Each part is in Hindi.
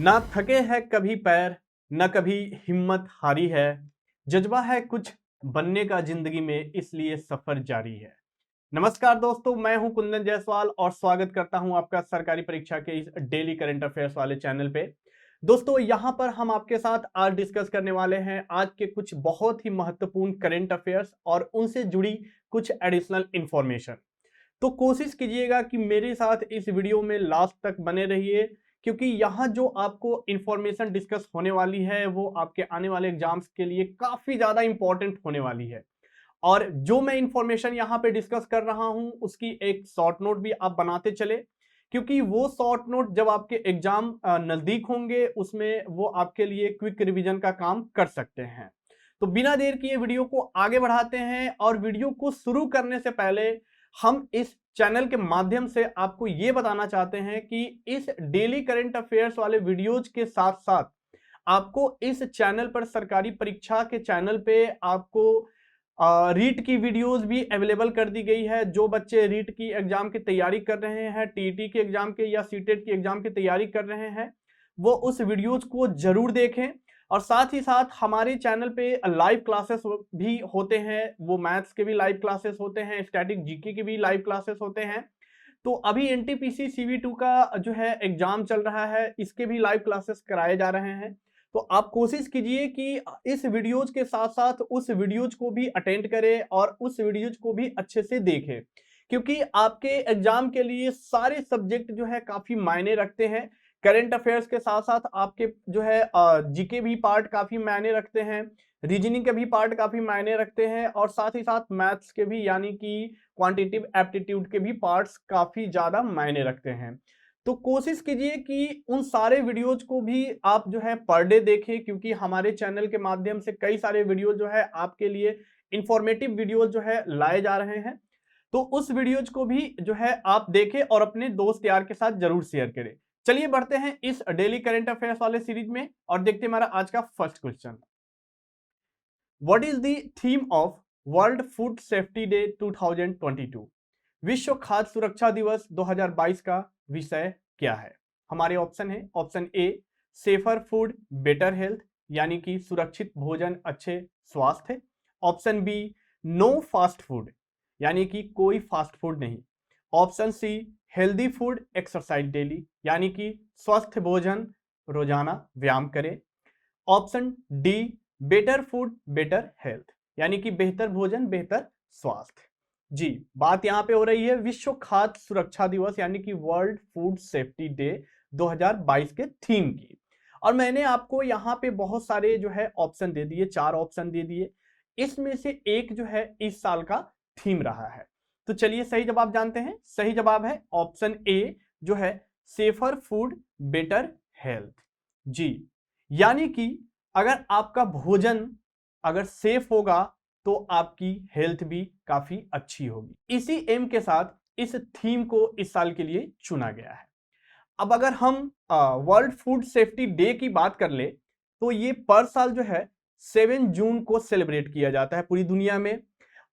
ना थके है कभी पैर, न कभी हिम्मत हारी है। जज्बा है कुछ बनने का जिंदगी में, इसलिए सफर जारी है। नमस्कार दोस्तों, मैं हूं कुंदन जायसवाल और स्वागत करता हूं आपका सरकारी परीक्षा के इस डेली करंट अफेयर्स वाले चैनल पे। दोस्तों, यहां पर हम आपके साथ आज डिस्कस करने वाले हैं आज के कुछ बहुत ही महत्वपूर्ण करंट अफेयर्स और उनसे जुड़ी कुछ एडिशनल इंफॉर्मेशन। तो कोशिश कीजिएगा कि मेरे साथ इस वीडियो में लास्ट तक बने रहिए, क्योंकि यहाँ जो आपको इंफॉर्मेशन डिस्कस होने वाली है वो आपके आने वाले एग्जाम्स के लिए काफी ज्यादा इंपॉर्टेंट होने वाली है। और जो मैं इंफॉर्मेशन यहाँ पे डिस्कस कर रहा हूँ उसकी एक शॉर्ट नोट भी आप बनाते चले, क्योंकि वो शॉर्ट नोट जब आपके एग्जाम नजदीक होंगे उसमें वो आपके लिए क्विक रिवीजन का काम कर सकते हैं। तो बिना देर किए वीडियो को आगे बढ़ाते हैं, और वीडियो को शुरू करने से पहले हम इस चैनल के माध्यम से आपको ये बताना चाहते हैं कि इस डेली करंट अफेयर्स वाले वीडियोज के साथ साथ आपको इस चैनल पर सरकारी परीक्षा के चैनल पे आपको रीट की वीडियोस भी अवेलेबल कर दी गई है। जो बच्चे रीट की एग्जाम की तैयारी कर रहे हैं, टीईटी के एग्जाम के या सीटेट की एग्जाम की तैयारी कर रहे हैं, वो उस वीडियोज को जरूर देखें। और साथ ही साथ हमारे चैनल पे लाइव क्लासेस भी होते हैं, वो मैथ्स के भी लाइव क्लासेस होते हैं, स्टैटिक जीके के भी लाइव क्लासेस होते हैं। तो अभी एनटीपीसी CV2 का जो है एग्जाम चल रहा है, इसके भी लाइव क्लासेस कराए जा रहे हैं। तो आप कोशिश कीजिए कि इस वीडियोज के साथ साथ उस वीडियोज को भी अटेंड करें और उस वीडियोज को भी अच्छे से देखें, क्योंकि आपके एग्जाम के लिए सारे सब्जेक्ट जो है काफी मायने रखते हैं। करंट अफेयर्स के साथ साथ आपके जो है जीके भी पार्ट काफी मायने रखते हैं, रीजनिंग के भी पार्ट काफी मायने रखते हैं, और साथ ही साथ मैथ्स के भी यानी कि क्वांटिटेटिव एप्टीट्यूड के भी पार्ट्स काफी ज्यादा मायने रखते हैं। तो कोशिश कीजिए कि उन सारे वीडियोज को भी आप जो है पर डे देखें, क्योंकि हमारे चैनल के माध्यम से कई सारे वीडियो जो है आपके लिए इंफॉर्मेटिव वीडियोज जो है लाए जा रहे हैं। तो उस वीडियोज को भी जो है आप देखें और अपने दोस्त यार के साथ जरूर शेयर करें। चलिए बढ़ते हैं इस डेली करंट अफेयर्स वाले सीरीज में और देखते हैं हमारा आज का first question. What is the theme of world food safety day 2022? विश्व खाद्य सुरक्षा दिवस 2022 का विषय क्या है? हमारे ऑप्शन है, option A safer food better health, यानी कि सुरक्षित भोजन अच्छे स्वास्थ्य। Option B no fast food, यानी कि कोई फास्ट फूड नहीं। Option C healthy food exercise daily, यानी कि स्वस्थ भोजन रोजाना व्यायाम करें। Option D better food better health, यानी कि बेहतर भोजन बेहतर स्वास्थ्य। जी, बात यहां पे हो रही है विश्व खाद्य सुरक्षा दिवस यानी कि वर्ल्ड फूड सेफ्टी डे 2022 के थीम की। और मैंने आपको यहाँ पे बहुत सारे जो है ऑप्शन दे दिए, 4 ऑप्शन दे दिए। इसमें से एक जो है इस साल का थीम रहा है। तो चलिए सही जवाब जानते हैं। सही जवाब है ऑप्शन ए जो है सेफर फूड बेटर हेल्थ। जी, यानी कि अगर आपका भोजन अगर सेफ होगा तो आपकी हेल्थ भी काफी अच्छी होगी। इसी एम के साथ इस थीम को इस साल के लिए चुना गया है। अब अगर हम वर्ल्ड फूड सेफ्टी डे की बात कर ले तो ये पर साल जो है 7 जून को सेलिब्रेट किया जाता है पूरी दुनिया में।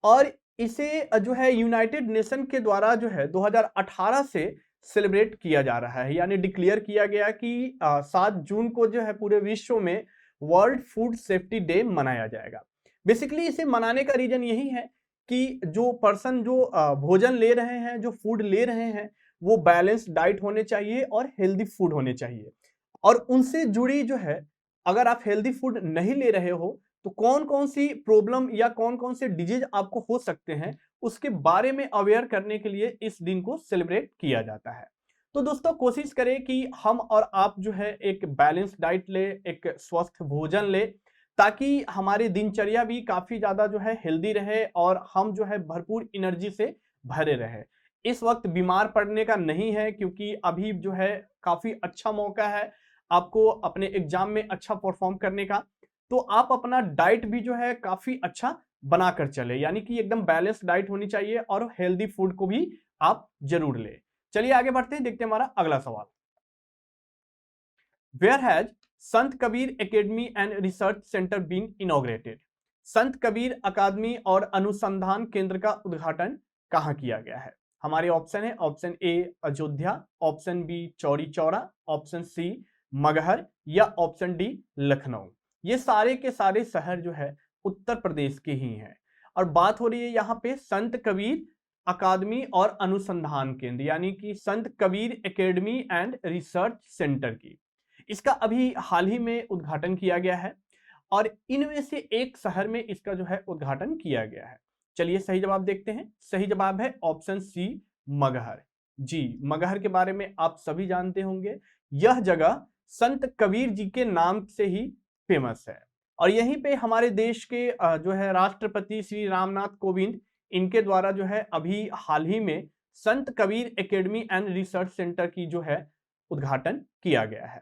और इसे जो है यूनाइटेड नेशन के द्वारा जो है 2018 से सेलिब्रेट किया जा रहा है, यानी डिक्लेयर किया गया कि 7 जून को जो है पूरे विश्व में वर्ल्ड फूड सेफ्टी डे मनाया जाएगा। बेसिकली इसे मनाने का रीजन यही है कि जो पर्सन जो भोजन ले रहे हैं, जो फूड ले रहे हैं, वो बैलेंस्ड डाइट होने चाहिए और हेल्दी फूड होने चाहिए। और उनसे जुड़ी जो है, अगर आप हेल्दी फूड नहीं ले रहे हो तो कौन कौन सी प्रॉब्लम या कौन कौन से डिजीज आपको हो सकते हैं, उसके बारे में अवेयर करने के लिए इस दिन को सेलिब्रेट किया जाता है। तो दोस्तों, कोशिश करें कि हम और आप जो है एक बैलेंस डाइट ले, एक स्वस्थ भोजन ले, ताकि हमारी दिनचर्या भी काफी ज्यादा जो है हेल्दी रहे और हम जो है भरपूर एनर्जी से भरे रहे। इस वक्त बीमार पड़ने का नहीं है, क्योंकि अभी जो है काफी अच्छा मौका है आपको अपने एग्जाम में अच्छा परफॉर्म करने का। तो आप अपना डाइट भी जो है काफी अच्छा बनाकर चले, यानी कि एकदम बैलेंस डाइट होनी चाहिए और हेल्दी फूड को भी आप जरूर ले। चलिए आगे बढ़ते हैं, देखते हैं हमारा अगला सवाल। Where has Sant Kabir academy and research centre been inaugurated? Sant Kabir अकादमी और अनुसंधान केंद्र का उद्घाटन कहां किया गया है? हमारे ऑप्शन है, option A Ayodhya, option B Chauri Chaura, option C Maghar या ऑप्शन डी लखनऊ। ये सारे के सारे शहर जो है उत्तर प्रदेश के ही हैं। और बात हो रही है यहाँ पे संत कबीर अकादमी और अनुसंधान केंद्र यानी कि संत Kabir academy and research centre की। इसका अभी हाल ही में उद्घाटन किया गया है और इनमें से एक शहर में इसका जो है उद्घाटन किया गया है। चलिए सही जवाब देखते हैं। सही जवाब है ऑप्शन सी मगहर। जी, मगहर के बारे में आप सभी जानते होंगे। यह जगह संत कबीर जी के नाम से ही फेमस है और यहीं पे हमारे देश के जो है राष्ट्रपति श्री रामनाथ कोविंद, इनके द्वारा जो है अभी हाल ही में संत Kabir academy and research centre की जो है उद्घाटन किया गया है।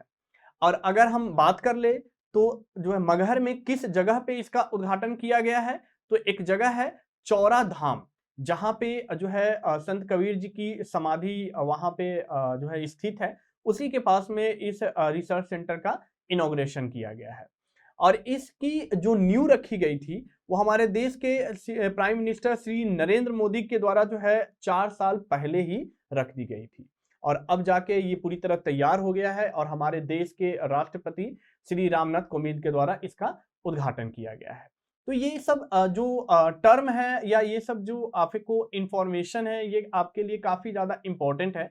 और अगर हम बात कर ले तो जो है मगहर में किस जगह पे इसका उद्घाटन किया गया है, तो एक जगह है चौरा धाम, जहां पे जो है संत कबीर जी की समाधि वहां पे जो है स्थित है। उसी के पास में इस रिसर्च सेंटर का इनॉग्रेशन किया गया है और इसकी जो नींव रखी गई थी वो हमारे देश के प्राइम मिनिस्टर श्री नरेंद्र मोदी के द्वारा जो है 4 साल पहले ही रख दी गई थी और अब जाके ये पूरी तरह तैयार हो गया है और हमारे देश के राष्ट्रपति श्री रामनाथ कोविंद के द्वारा इसका उद्घाटन किया गया है। तो ये सब जो टर्म है या ये सब जो आपको इंफॉर्मेशन है ये आपके लिए काफी ज्यादा इंपॉर्टेंट है,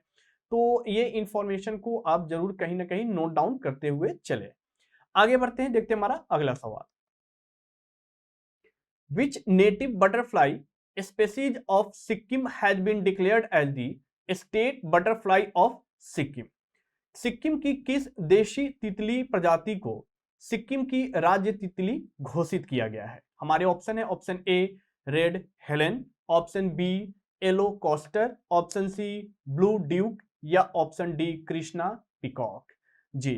तो ये इंफॉर्मेशन को आप जरूर कहीं ना कहीं नोट डाउन करते हुए चले। आगे बढ़ते हैं, देखते हैं हमारा अगला सवाल। Which native butterfly species of Sikkim has been declared as the state butterfly of Sikkim? Sikkim की किस देशी तितली प्रजाति को सिक्किम की राज्य तितली घोषित किया गया है? हमारे ऑप्शन है option A red Helen, option B yellow coster, option C blue duke या ऑप्शन डी कृष्णा पिकॉक। जी,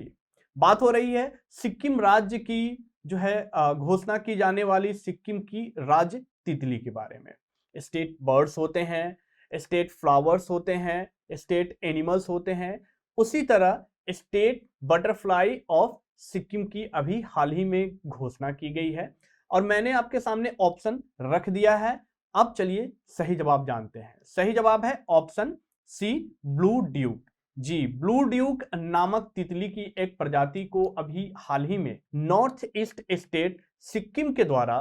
बात हो रही है सिक्किम राज्य की जो है घोषणा की जाने वाली सिक्किम की राज्य तितली के बारे में। स्टेट बर्ड्स होते हैं, स्टेट फ्लावर्स होते हैं, स्टेट एनिमल्स होते हैं, उसी तरह स्टेट बटरफ्लाई ऑफ सिक्किम की अभी हाल ही में घोषणा की गई है और मैंने आपके सामने ऑप्शन रख दिया है। अब चलिए सही जवाब जानते हैं। सही जवाब है ऑप्शन सी ब्लू ड्यूक। जी, ब्लू ड्यूक नामक तितली की एक प्रजाति को अभी हाल ही में नॉर्थ ईस्ट स्टेट सिक्किम के द्वारा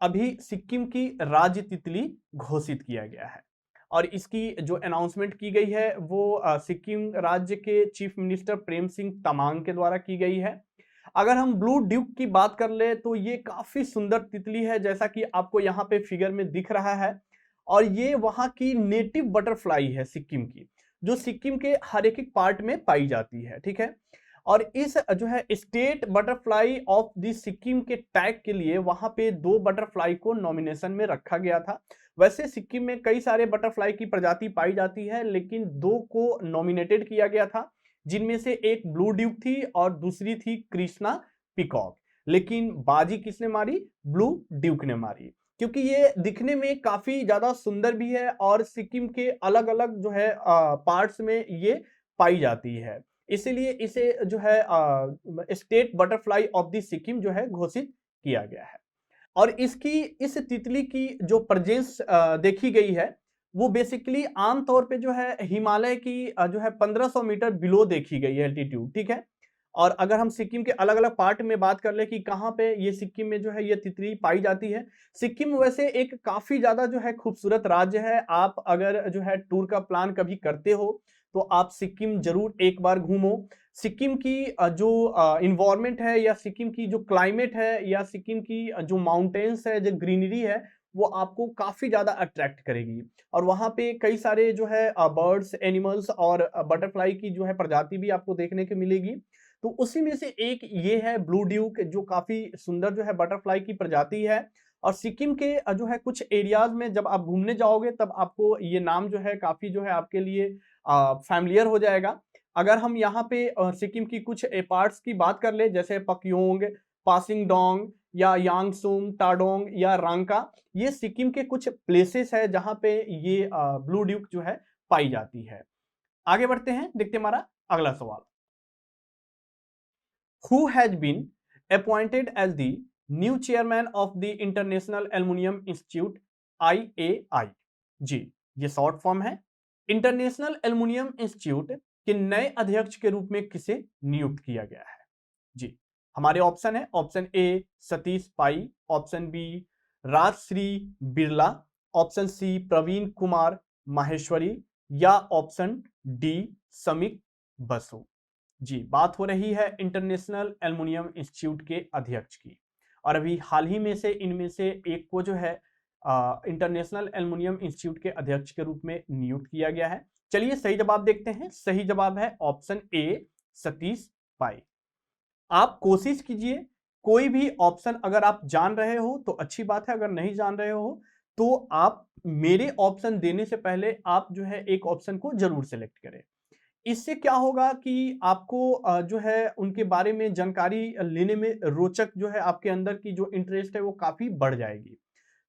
अभी सिक्किम की राज्य तितली घोषित किया गया है और इसकी जो अनाउंसमेंट की गई है वो सिक्किम राज्य के चीफ मिनिस्टर प्रेम सिंह तमांग के द्वारा की गई है। अगर हम ब्लू ड्यूक की बात कर ले तो ये काफी सुंदर तितली है, जैसा कि आपको यहाँ पे फिगर में दिख रहा है, और ये वहां की नेटिव बटरफ्लाई है सिक्किम की, जो सिक्किम के हर एक पार्ट में पाई जाती है। ठीक है, और इस जो है state butterfly of the Sikkim के टैग के लिए वहां पे 2 बटरफ्लाई को नॉमिनेशन में रखा गया था। वैसे सिक्किम में कई सारे बटरफ्लाई की प्रजाति पाई जाती है, लेकिन 2 को नॉमिनेटेड किया गया था, जिनमें से एक ब्लू ड्यूक थी और दूसरी थी कृष्णा पिकॉक। लेकिन बाजी किसने मारी? ब्लू ड्यूक ने मारी, क्योंकि ये दिखने में काफी ज्यादा सुंदर भी है और सिक्किम के अलग अलग जो है पार्ट्स में ये पाई जाती है, इसीलिए इसे जो है state butterfly of the Sikkim जो है घोषित किया गया है। और इसकी इस तितली की जो प्रेजेंस देखी गई है वो बेसिकली आमतौर पे जो है हिमालय की जो है 1500 मीटर बिलो देखी गई है एल्टीट्यूड। ठीक है, और अगर हम सिक्किम के अलग अलग पार्ट में बात कर ले कि कहाँ पे ये सिक्किम में जो है ये तितली पाई जाती है, सिक्किम वैसे एक काफी ज्यादा जो है खूबसूरत राज्य है। आप अगर जो है टूर का प्लान कभी करते हो तो आप सिक्किम जरूर एक बार घूमो। सिक्किम की जो इन्वायरमेंट है या सिक्किम की जो क्लाइमेट है या सिक्किम की जो माउंटेन्स है, जो ग्रीनरी है, वो आपको काफी ज्यादा अट्रैक्ट करेगी। और वहां पे कई सारे जो है बर्ड्स, एनिमल्स और बटरफ्लाई की जो है प्रजाति भी आपको देखने को मिलेगी। तो उसी में से एक ये है ब्लू ड्यूक, जो काफी सुंदर जो है बटरफ्लाई की प्रजाति है। और सिक्किम के जो है कुछ एरियाज में जब आप घूमने जाओगे तब आपको ये नाम जो है काफी जो है आपके लिए फैमिलियर हो जाएगा। अगर हम यहाँ पे सिक्किम की कुछ पार्ट्स की बात कर ले, जैसे पकयोंग, पासिंग डोंग या यांगसुम, टाडोंग या रांका, ये सिक्किम के कुछ प्लेसेस है जहां पे ये ब्लू ड्यूक जो है पाई जाती है। आगे बढ़ते हैं, देखते हैं हमारा अगला सवाल। Who has been appointed as the new chairman of the International Aluminium Institute IAI? जी, ये शॉर्ट फॉर्म है। इंटरनेशनल एल्युमिनियम इंस्टीट्यूट कि नए अध्यक्ष के रूप में किसे नियुक्त किया गया है? जी, हमारे ऑप्शन है, option A Satish Pai, option B Rajshree Birla, option C Praveen Kumar Maheshwari या ऑप्शन डी समीक बसु। जी, बात हो रही है इंटरनेशनल एल्युमिनियम इंस्टीट्यूट के अध्यक्ष की, और अभी हाल ही में से इनमें से एक को जो है इंटरनेशनल एल्युमिनियम इंस्टीट्यूट के अध्यक्ष के रूप में नियुक्त किया गया है। चलिए सही जवाब देखते हैं। सही जवाब है ऑप्शन ए सतीश पाई। आप कोशिश कीजिए, कोई भी ऑप्शन अगर आप जान रहे हो तो अच्छी बात है, अगर नहीं जान रहे हो तो आप मेरे ऑप्शन देने से पहले आप जो है एक ऑप्शन को जरूर सेलेक्ट करें। इससे क्या होगा कि आपको जो है उनके बारे में जानकारी लेने में रोचक जो है आपके अंदर की जो इंटरेस्ट है वो काफी बढ़ जाएगी।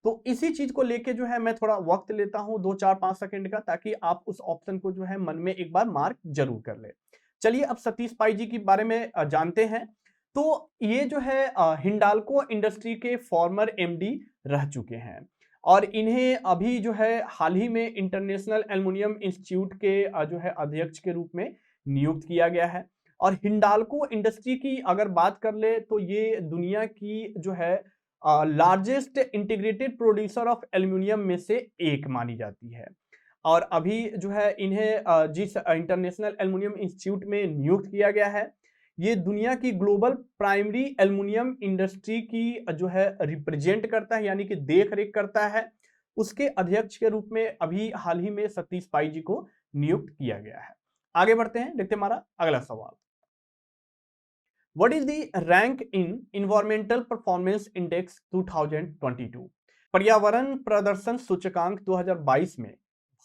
तो इसी चीज को लेके जो है मैं थोड़ा वक्त लेता हूं 2 4 5 सेकंड का, ताकि आप उस ऑप्शन को जो है मन में एक बार मार्क जरूर कर ले। चलिए अब सतीश पाई जी के बारे में जानते हैं। तो ये जो है हिंडाल्को इंडस्ट्री के फॉर्मर एमडी रह चुके हैं, और इन्हें अभी जो है हाल ही में इंटरनेशनल एल्युमिनियम इंस्टीट्यूट के जो है अध्यक्ष के रूप में नियुक्त किया गया है। और हिंडाल्को इंडस्ट्री की अगर बात कर ले तो ये दुनिया की जो है largest integrated producer of aluminium में से एक मानी जाती है। और अभी जो है इन्हें जिस इंटरनेशनल एल्युमिनियम इंस्टीट्यूट में नियुक्त किया गया है, ये दुनिया की ग्लोबल प्राइमरी एल्युमिनियम इंडस्ट्री की जो है रिप्रेजेंट करता है, यानी कि देख रेख करता है। उसके अध्यक्ष के रूप में अभी हाल ही में सतीश पाई जी को नियुक्त किया गया है। आगे बढ़ते हैं, देखते हैं हमारा अगला सवाल। What is the rank in Environmental Performance Index 2022? पर्यावरण प्रदर्शन सूचकांक 2022 में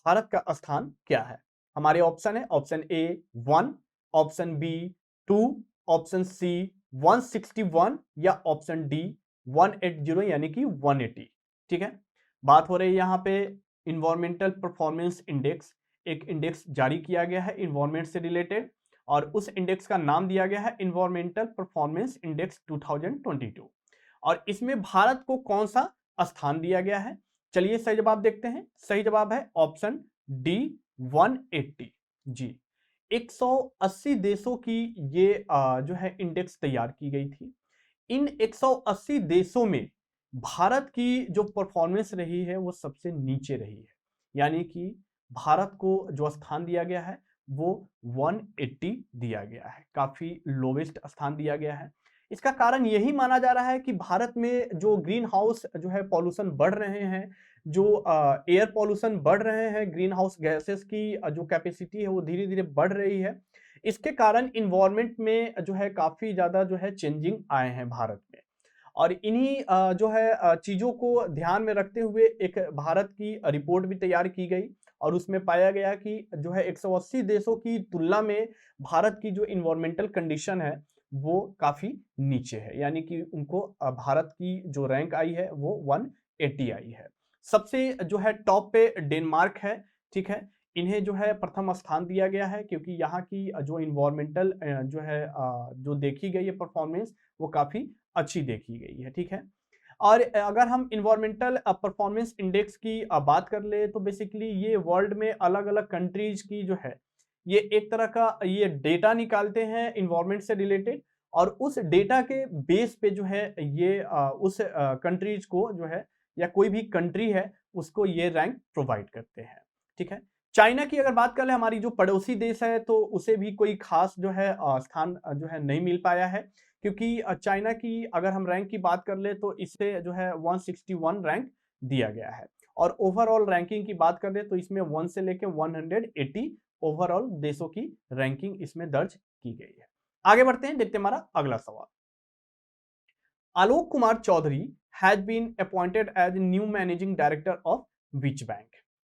भारत का स्थान क्या है? हमारे ऑप्शन है, option A 1, option B 2, option C 161 या ऑप्शन डी 180 यानी कि 180। ठीक है, बात हो रही है यहाँ पे इन्वायरमेंटल परफॉर्मेंस इंडेक्स। एक इंडेक्स जारी किया गया है इन्वायरमेंट से रिलेटेड, और उस इंडेक्स का नाम दिया गया है इन्वायरमेंटल परफॉर्मेंस इंडेक्स 2022, और इसमें भारत को कौन सा स्थान दिया गया है? चलिए सही जवाब देखते हैं। सही जवाब है ऑप्शन डी 180। जी, 180 देशों की ये जो है इंडेक्स तैयार की गई थी। इन 180 देशों में भारत की जो परफॉर्मेंस रही है वो सबसे नीचे रही है, यानी कि भारत को जो स्थान दिया गया है वो 180 दिया गया है, काफी लोवेस्ट स्थान दिया गया है। इसका कारण यही माना जा रहा है कि भारत में जो ग्रीन हाउस जो है पॉल्यूशन बढ़ रहे हैं, जो एयर पॉल्यूशन बढ़ रहे हैं, ग्रीन हाउस गैसेस की जो कैपेसिटी है वो धीरे धीरे बढ़ रही है। इसके कारण इन्वायरमेंट में जो है काफी ज्यादा जो है चेंजिंग आए हैं भारत में, और इन्हीं जो है चीजों को ध्यान में रखते हुए एक भारत की रिपोर्ट भी तैयार की गई, और उसमें पाया गया कि जो है 180 देशों की तुलना में भारत की जो इन्वायरमेंटल कंडीशन है वो काफी नीचे है, यानी कि उनको भारत की जो रैंक आई है वो 180 आई है। सबसे जो है टॉप पे डेनमार्क है। ठीक है, इन्हें जो है प्रथम स्थान दिया गया है, क्योंकि यहाँ की जो इन्वायरमेंटल जो है जो देखी गई है परफॉर्मेंस वो काफी अच्छी देखी गई है। ठीक है, और अगर हम इन्वायरमेंटल परफॉर्मेंस इंडेक्स की बात कर ले तो बेसिकली ये वर्ल्ड में अलग अलग कंट्रीज की जो है ये एक तरह का ये डेटा निकालते हैं इन्वायरमेंट से रिलेटेड, और उस डेटा के बेस पे जो है ये उस कंट्रीज को जो है या कोई भी कंट्री है उसको ये रैंक प्रोवाइड करते हैं। ठीक है, चाइना की अगर बात कर ले, हमारी जो पड़ोसी देश है, तो उसे भी कोई खास जो है स्थान जो है नहीं मिल पाया है, क्योंकि चाइना की अगर हम रैंक की बात कर ले तो इसे जो है 161 रैंक दिया गया है, और ओवरऑल रैंकिंग की बात कर ले तो इसमें 1 से लेकर 180 ओवरऑल देशों की रैंकिंग इसमें दर्ज की गई है। आगे बढ़ते हैं, देखते हैं हमारा अगला सवाल। Alok Kumar Chaudhary has been appointed as new managing director of which bank?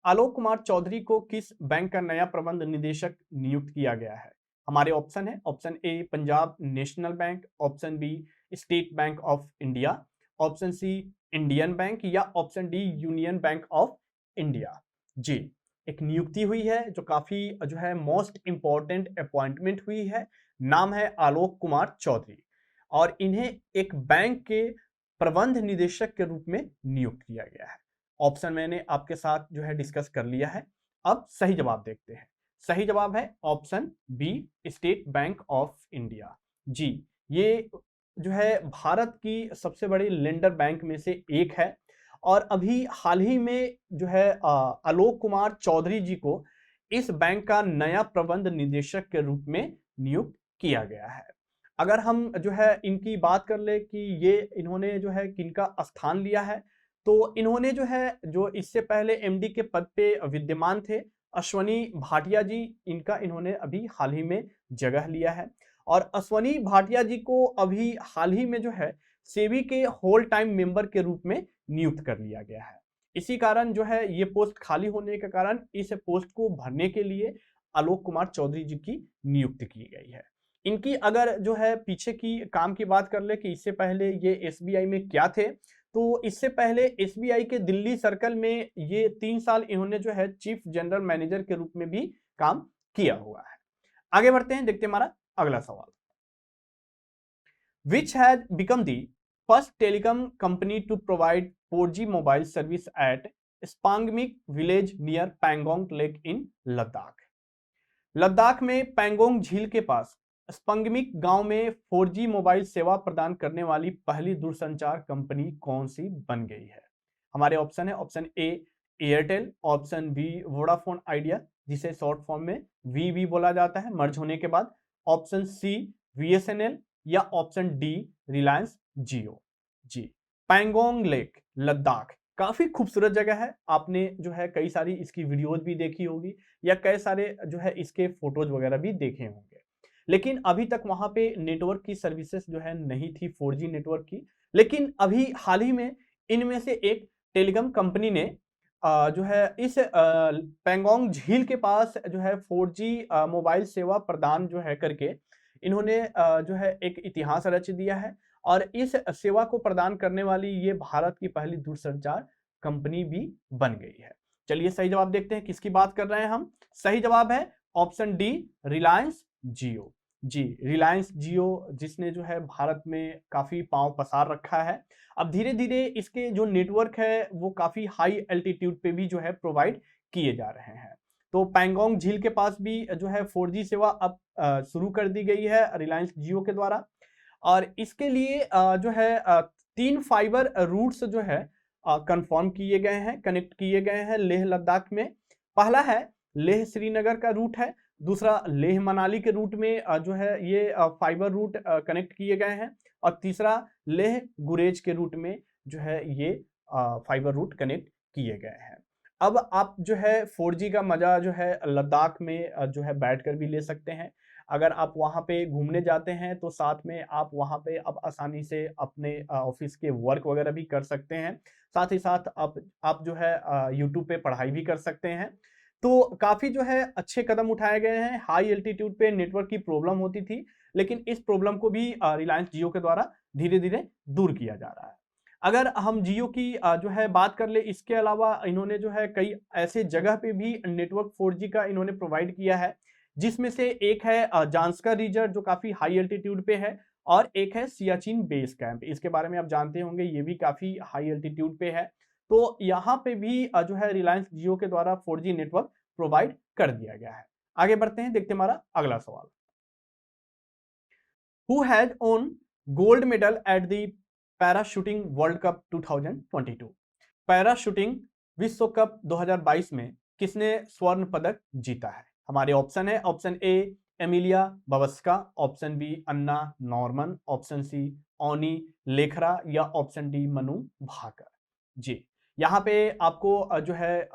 Alok Kumar Chaudhary को किस बैंक का नया प्रबंध निदेशक नियुक्त किया गया है? हमारे ऑप्शन है, option A Punjab National Bank, option B State Bank of India, option C Indian Bank या option D Union Bank of India. जी, एक नियुक्ति हुई है जो काफी जो है मोस्ट इंपॉर्टेंट अपॉइंटमेंट हुई है। नाम है आलोक कुमार चौधरी, और इन्हें एक बैंक के प्रबंध निदेशक के रूप में नियुक्त किया गया है। ऑप्शन मैंने आपके साथ जो है डिस्कस कर लिया है। अब सही जवाब देखते हैं। सही जवाब है option B, State Bank of India. जी, ये जो है भारत की सबसे बड़ी लेंडर बैंक में से एक है और अभी हाल ही में जो है आलोक कुमार चौधरी जी को इस बैंक का नया प्रबंध निदेशक के रूप में नियुक्त किया गया है। अगर हम जो है इनकी बात कर ले कि ये इन्होंने जो है किनका स्थान लिया है, तो इन्होंने जो है जो इससे पहले एमडी के पद पे विद्यमान थे अश्वनी भाटिया जी, इनका इन्होंने अभी हाल ही में जगह लिया है और अश्वनी भाटिया जी को अभी हाल ही में जो है सेबी के होल टाइम मेंबर के रूप में नियुक्त कर लिया गया है। इसी कारण जो है ये पोस्ट खाली होने के कारण इस पोस्ट को भरने के लिए आलोक कुमार चौधरी जी की नियुक्ति की गई है। इनकी अगर जो है पीछे की काम की बात कर ले कि इससे पहले ये एसबीआई में क्या थे, तो इससे पहले एसबीआई के दिल्ली सर्कल में ये 3 साल इन्होंने जो है चीफ जनरल मैनेजर के रूप में भी काम किया हुआ है। आगे बढ़ते हैं, देखते हैं हमारा अगला सवाल। Which has become the first telecom company to provide 4G mobile service at Spangmik village near Pangong Lake in Ladakh. Ladakh में पैंगोंग झील के पास स्पंगमिक गांव में 4G मोबाइल सेवा प्रदान करने वाली पहली दूरसंचार कंपनी कौन सी बन गई है? हमारे ऑप्शन है, option A Airtel, option B Vodafone Idea जिसे शॉर्ट फॉर्म में वी बोला जाता है मर्ज होने के बाद, ऑप्शन सी बीएसएनएल या ऑप्शन डी रिलायंस जियो। जी, पैंगोंग लेक लद्दाख काफी खूबसूरत जगह है। आपने जो है कई सारी इसकी वीडियोज भी देखी होगी या कई सारे जो है इसके फोटोज वगैरह भी देखे होंगे, लेकिन अभी तक वहां पे नेटवर्क की सर्विसेज जो है नहीं थी 4G नेटवर्क की। लेकिन अभी हाल ही में इनमें से एक टेलीकॉम कंपनी ने जो है इस पैंगोंग झील के पास जो है 4G मोबाइल सेवा प्रदान जो है करके इन्होंने जो है एक इतिहास रच दिया है और इस सेवा को प्रदान करने वाली ये भारत की पहली दूरसंचार कंपनी भी बन गई है। चलिए सही जवाब देखते हैं, किसकी बात कर रहे हैं हम। सही जवाब है ऑप्शन डी रिलायंस जियो। जी, रिलायंस जियो जिसने जो है भारत में काफी पांव पसार रखा है। अब धीरे धीरे इसके जो नेटवर्क है वो काफी हाई एल्टीट्यूड पे भी जो है प्रोवाइड किए जा रहे हैं। तो पैंगोंग झील के पास भी जो है 4G सेवा अब शुरू कर दी गई है रिलायंस जियो के द्वारा और इसके लिए जो है 3 फाइबर रूट्स जो है कंफर्म किए गए हैं, कनेक्ट किए गए हैं लेह लद्दाख में। पहला है लेह श्रीनगर का रूट है, दूसरा लेह मनाली के रूट में जो है ये फाइबर रूट कनेक्ट किए गए हैं और तीसरा लेह गुरेज के रूट में जो है ये फाइबर रूट कनेक्ट किए गए हैं। अब आप जो है 4G का मजा जो है लद्दाख में जो है बैठकर भी ले सकते हैं। अगर आप वहाँ पे घूमने जाते हैं तो साथ में आप वहाँ पे अब आसानी से अपने ऑफिस के वर्क वगैरह भी कर सकते हैं। साथ ही साथ आप जो है यूट्यूब पे पढ़ाई भी कर सकते हैं। तो काफ़ी जो है अच्छे कदम उठाए गए हैं। हाई एल्टीट्यूड पे नेटवर्क की प्रॉब्लम होती थी, लेकिन इस प्रॉब्लम को भी रिलायंस जियो के द्वारा धीरे-धीरे दूर किया जा रहा है। अगर हम जियो की जो है बात कर ले, इसके अलावा इन्होंने जो है कई ऐसे जगह पे भी नेटवर्क 4G का इन्होंने प्रोवाइड किया है, जिसमें से एक है जांस्कर रीजन जो काफी हाई एल्टीट्यूड पे है और एक है सियाचिन बेस कैंप। इसके बारे में आप जानते होंगे, ये भी काफी हाई एल्टीट्यूड पे है। तो यहाँ पे भी जो है रिलायंस जियो के द्वारा 4G नेटवर्क प्रोवाइड कर दिया गया है। आगे बढ़ते हैं, देखते हैं हमारा अगला सवाल। Who has won gold medal at the parachuting world cup 2022? Parachuting विश्व कप 2022 में किसने स्वर्ण पदक जीता है? हमारे ऑप्शन है, option A Emilia Bawaska, option B Anna Norman, option C Avani Lekhara या ऑप्शन डी मनु भाकर। जी, यहाँ पे आपको जो है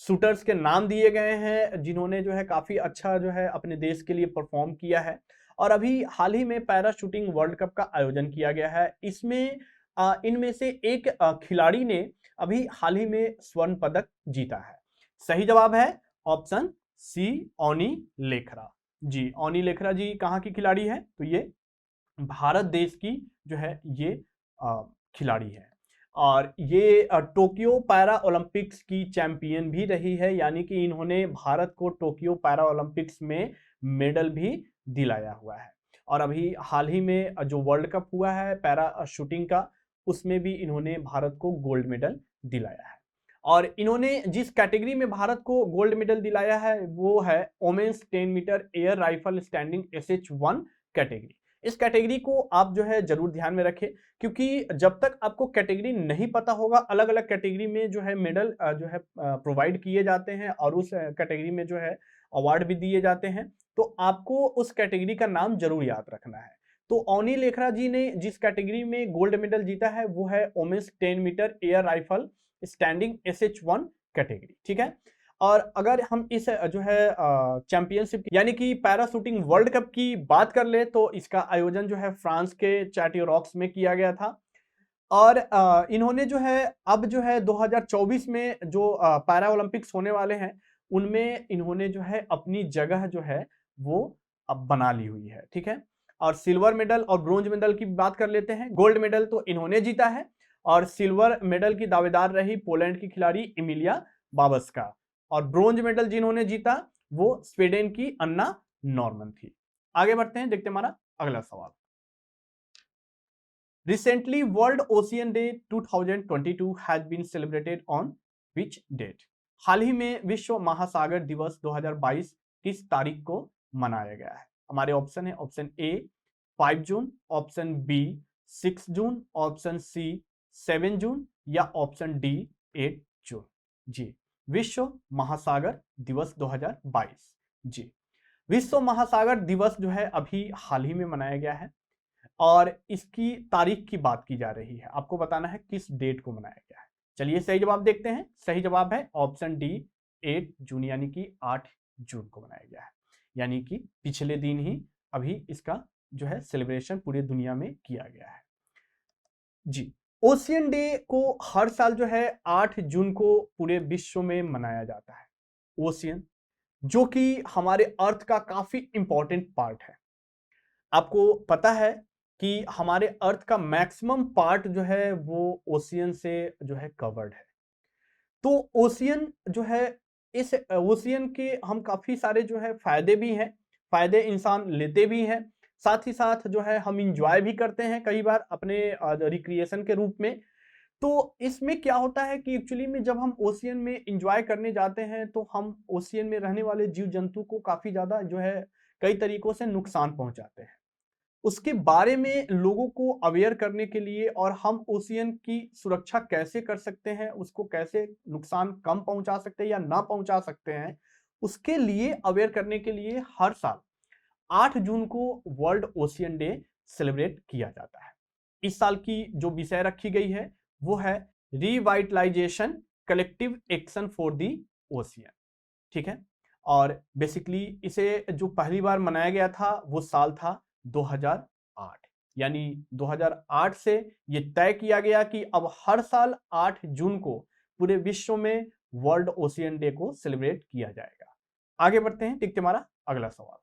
शूटर्स के नाम दिए गए हैं जिन्होंने जो है काफी अच्छा जो है अपने देश के लिए परफॉर्म किया है और अभी हाल ही में पैरा शूटिंग वर्ल्ड कप का आयोजन किया गया है। इसमें इनमें से एक खिलाड़ी ने अभी हाल ही में स्वर्ण पदक जीता है। सही जवाब है ऑप्शन सी ओनी लेखरा। जी, ओनी लेखरा जी कहाँ की खिलाड़ी है? तो ये भारत देश की जो है ये खिलाड़ी है और ये टोक्यो पैरा ओलंपिक्स की चैंपियन भी रही है, यानी कि इन्होंने भारत को टोक्यो पैरा ओलंपिक्स में मेडल भी दिलाया हुआ है। और अभी हाल ही में जो वर्ल्ड कप हुआ है पैरा शूटिंग का, उसमें भी इन्होंने भारत को गोल्ड मेडल दिलाया है। और इन्होंने जिस कैटेगरी में भारत को गोल्ड मेडल दिलाया है वो है women's 10 metre air rifle standing SH1 category. इस कैटेगरी को आप जो है जरूर ध्यान में रखें, क्योंकि जब तक आपको कैटेगरी नहीं पता होगा, अलग अलग कैटेगरी में जो है मेडल जो है प्रोवाइड किए जाते हैं और उस कैटेगरी में जो है अवार्ड भी दिए जाते हैं, तो आपको उस कैटेगरी का नाम जरूर याद रखना है। तो अवनी लेखरा जी ने जिस कैटेगरी में गोल्ड मेडल जीता है वो है women's 10 metre air rifle standing SH1 category, ठीक है। और अगर हम इस जो है चैंपियनशिप यानी कि पैरा शूटिंग वर्ल्ड कप की बात कर ले तो इसका आयोजन जो है फ्रांस के चैटियोरॉक्स में किया गया था। और इन्होंने जो है अब जो है 2024 में जो पैरा ओलंपिक्स होने वाले हैं उनमें इन्होंने जो है अपनी जगह जो है वो अब बना ली हुई है, ठीक है। और सिल्वर मेडल और ब्रोंज मेडल की बात कर लेते हैं। गोल्ड मेडल तो इन्होंने जीता है और सिल्वर मेडल की दावेदार रही पोलैंड की खिलाड़ी इमिलिया बाबस्का, और ब्रोंज मेडल जिन्होंने जीता वो स्वीडन की अन्ना नॉर्मन थी। आगे बढ़ते हैं, देखते हैं हमारा अगला सवाल। Recently, World Ocean Day 2022 has been celebrated on which date? हाल ही में विश्व महासागर दिवस 2022 किस तारीख को मनाया गया है? हमारे ऑप्शन है, ऑप्शन ए 5 जून, ऑप्शन बी 6 जून, ऑप्शन सी 7 जून या ऑप्शन डी 8 जून। जी, विश्व महासागर दिवस 2022। जी, विश्व महासागर दिवस जो है अभी हाल ही में मनाया गया है और इसकी तारीख की बात की जा रही है। आपको बताना है किस डेट को मनाया गया है। चलिए सही जवाब देखते हैं। सही जवाब है ऑप्शन डी 8 जून यानी कि 8 जून को मनाया गया है, यानी कि पिछले दिन ही अभी इसका जो है सेलिब्रेशन पूरी दुनिया में किया गया है। जी, ओशियन डे को हर साल जो है 8 जून को पूरे विश्व में मनाया जाता है। ओशियन जो कि हमारे अर्थ का काफी इंपॉर्टेंट पार्ट है। आपको पता है कि हमारे अर्थ का मैक्सिमम पार्ट जो है वो ओशियन से जो है कवर्ड है। तो ओशियन जो है, इस ओशियन के हम काफी सारे जो है फायदे भी हैं, फायदे इंसान लेते भी हैं, साथ ही साथ जो है हम इंजॉय भी करते हैं कई बार अपने रिक्रिएशन के रूप में। तो इसमें क्या होता है कि एक्चुअली में जब हम ओशियन में इंजॉय करने जाते हैं तो हम ओशियन में रहने वाले जीव जंतु को काफी ज्यादा जो है कई तरीकों से नुकसान पहुंचाते हैं। उसके बारे में लोगों को अवेयर करने के लिए और हम ओशियन की सुरक्षा कैसे कर सकते हैं, उसको कैसे नुकसान कम पहुंचा सकते हैं या ना पहुंचा सकते हैं, उसके लिए अवेयर करने के लिए हर साल 8 जून को वर्ल्ड ओशियन डे सेलिब्रेट किया जाता है। इस साल की जो विषय रखी गई है वो है revitalisation collective action for the ocean, ठीक है। और बेसिकली इसे जो पहली बार मनाया गया था वो साल था 2008, यानी 2008 से ये तय किया गया कि अब हर साल 8 जून को पूरे विश्व में वर्ल्ड ओशियन डे को सेलिब्रेट किया जाएगा। आगे बढ़ते हैं, देखते हमारा अगला सवाल।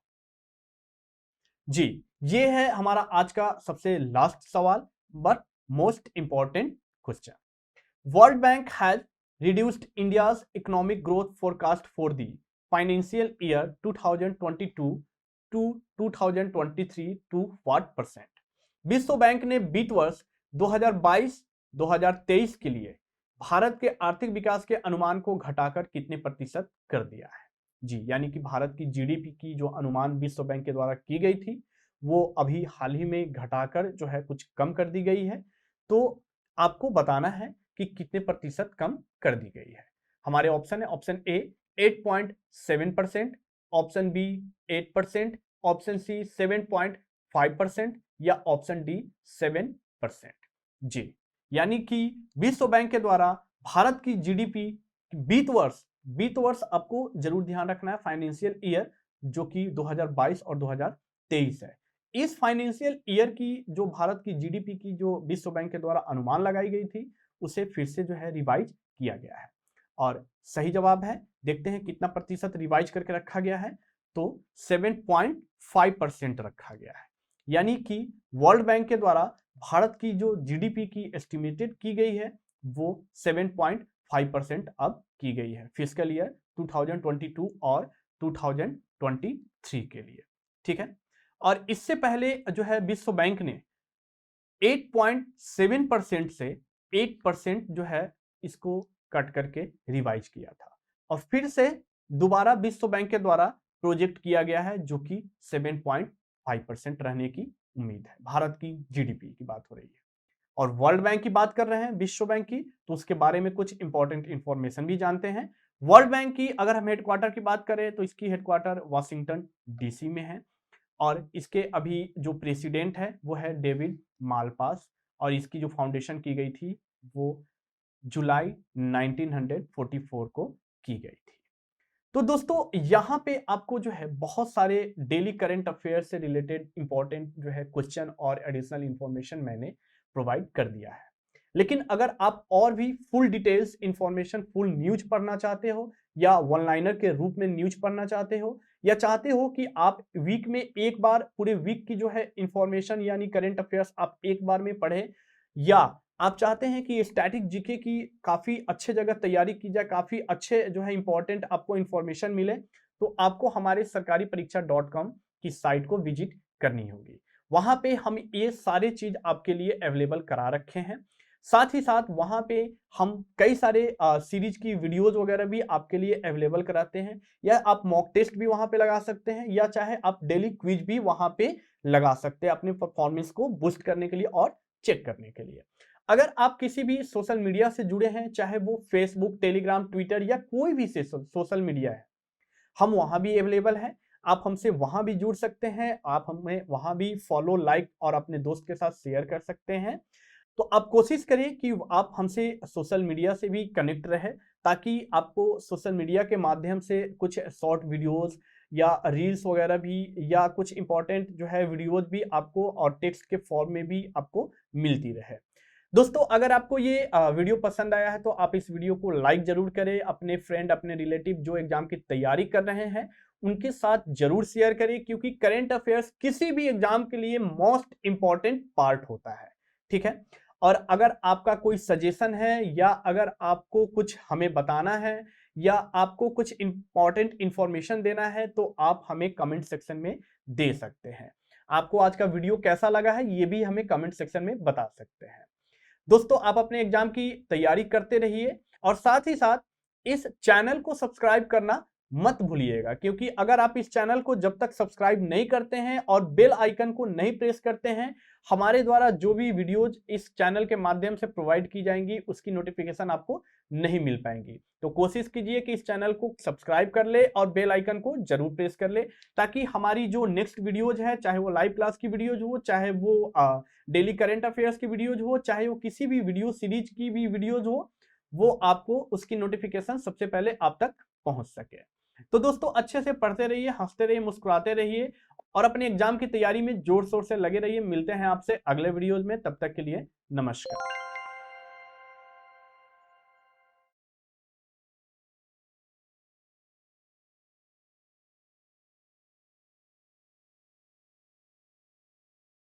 जी, ये है हमारा आज का सबसे लास्ट सवाल but most important question. World bank has reduced India's economic growth forecast for the financial year 2022 to 2023 to what percent? विश्व बैंक ने वित्त वर्ष 2022-2023 के लिए भारत के आर्थिक विकास के अनुमान को घटाकर कितने प्रतिशत कर दिया है? जी, यानी कि भारत की जीडीपी की जो अनुमान विश्व बैंक के द्वारा की गई थी वो अभी हाल ही में घटाकर जो है कुछ कम कर दी गई है। तो आपको बताना है कि कितने प्रतिशत कम कर दी गई है। हमारे ऑप्शन है, option A 8.7%, option B 8%, option C 7.5% या ऑप्शन डी 7%। जी, यानी कि विश्व बैंक के द्वारा भारत की जीडीपी वित्त वर्ष आपको जरूर ध्यान रखना है, फाइनेंशियल ईयर जो कि 2022 और 2023 है। इस फाइनेंशियल ईयर की जो भारत की जीडीपी की जो विश्व बैंक के द्वारा अनुमान लगाई गई थी उसे फिर से जो है रिवाइज किया गया है और सही जवाब है, देखते हैं कितना प्रतिशत रिवाइज करके रखा गया है, तो 7.5% रखा गया है। यानी कि वर्ल्ड बैंक के द्वारा भारत की जो जीडीपी की एस्टिमेटेड की गई है वो 7.5% अब की गई है फिस्कल ईयर 2022 और 2023 के लिए, ठीक है। और इससे पहले जो है विश्व बैंक ने 8.7% से 8% जो है इसको कट करके रिवाइज किया था और फिर से दोबारा विश्व बैंक के द्वारा प्रोजेक्ट किया गया है, जो कि 7.5% रहने की उम्मीद है। भारत की जीडीपी की बात हो रही है और वर्ल्ड बैंक की बात कर रहे हैं, विश्व बैंक की, तो उसके बारे में कुछ इंपॉर्टेंट इंफॉर्मेशन भी जानते हैं। वर्ल्ड बैंक की अगर हम हेडक्वार्टर की बात करें तो इसकी हेडक्वार्टर वाशिंगटन डीसी में है और इसके अभी जो प्रेसिडेंट है वो है डेविड मालपास और इसकी जो फाउंडेशन की गई थी वो जुलाई 1944 को की गई थी। तो दोस्तों यहाँ पे आपको जो है बहुत सारे डेली करंट अफेयर से रिलेटेड इंपॉर्टेंट जो है क्वेश्चन और एडिशनल इंफॉर्मेशन मैंने प्रोवाइड कर दिया है। लेकिन अगर आप और भी full details information, full news पढ़ना चाहते हो या वन लाइनर के रूप में न्यूज पढ़ना चाहते हो या चाहते हो कि आप वीक में एक बार पूरे वीक की जो है इंफॉर्मेशन यानी करंट अफेयर्स आप एक बार में पढ़ें, या आप चाहते हैं कि स्टैटिक जीके की काफी अच्छे जगह तैयारी की जाए, काफी अच्छे जो है इंपॉर्टेंट आपको इंफॉर्मेशन मिले, तो आपको हमारे सरकारी परीक्षा.com की साइट को विजिट करनी होगी। वहां पे हम ये सारे चीज आपके लिए अवेलेबल करा रखे हैं। साथ ही साथ वहां पे हम कई सारे सीरीज की वीडियोज वगैरह भी आपके लिए अवेलेबल कराते हैं, या आप मॉक टेस्ट भी वहां पे लगा सकते हैं, या चाहे आप डेली क्विज भी वहां पे लगा सकते हैं अपने परफॉर्मेंस को बूस्ट करने के लिए और चेक करने के लिए। अगर आप किसी भी सोशल मीडिया से जुड़े हैं, चाहे वो फेसबुक, टेलीग्राम, ट्विटर या कोई भी सोशल मीडिया है, हम वहां भी अवेलेबल हैं। आप हमसे वहां भी जुड़ सकते हैं, आप हमें वहां भी फॉलो, लाइक और अपने दोस्त के साथ शेयर कर सकते हैं। तो आप कोशिश करिए कि आप हमसे सोशल मीडिया से भी कनेक्ट रहे, ताकि आपको सोशल मीडिया के माध्यम से कुछ शॉर्ट वीडियोस या रील्स वगैरह भी या कुछ इंपॉर्टेंट जो है वीडियोस भी आपको और टेक्स्ट के फॉर्म में भी आपको मिलती रहे। दोस्तों अगर आपको ये वीडियो पसंद आया है तो आप इस वीडियो को लाइक जरूर करें, अपने फ्रेंड, अपने रिलेटिव जो एग्जाम की तैयारी कर रहे हैं उनके साथ जरूर शेयर करें, क्योंकि करंट अफेयर्स किसी भी एग्जाम के लिए मोस्ट इंपॉर्टेंट पार्ट होता है। ठीक है, और अगर आपका कोई सजेशन है या अगर आपको कुछ हमें बताना है या आपको कुछ इंपॉर्टेंट इंफॉर्मेशन देना है तो आप हमें कमेंट सेक्शन में दे सकते हैं। आपको आज का वीडियो कैसा लगा है ये भी हमें कमेंट सेक्शन में बता सकते हैं। दोस्तों आप अपने एग्जाम की तैयारी करते रहिए और साथ ही साथ इस चैनल को सब्सक्राइब करना मत भूलिएगा, क्योंकि अगर आप इस चैनल को जब तक सब्सक्राइब नहीं करते हैं और बेल आइकन को नहीं प्रेस करते हैं, हमारे द्वारा जो भी वीडियोज इस चैनल के माध्यम से प्रोवाइड की जाएंगी उसकी नोटिफिकेशन आपको नहीं मिल पाएंगी। तो कोशिश कीजिए कि इस चैनल को सब्सक्राइब कर ले और बेल आइकन को जरूर प्रेस कर ले, ताकि हमारी जो नेक्स्ट वीडियोज है, चाहे वो लाइव क्लास की वीडियोज हो, चाहे वो डेली करंट अफेयर्स की वीडियोज हो, चाहे वो किसी भी वीडियो सीरीज की भी वीडियोज हो, वो आपको उसकी नोटिफिकेशन सबसे पहले आप तक पहुंच सके। तो दोस्तों अच्छे से पढ़ते रहिए, हंसते रहिए, मुस्कुराते रहिए और अपने एग्जाम की तैयारी में जोर शोर से लगे रहिए। मिलते हैं आपसे अगले वीडियोज में, तब तक के लिए नमस्कार।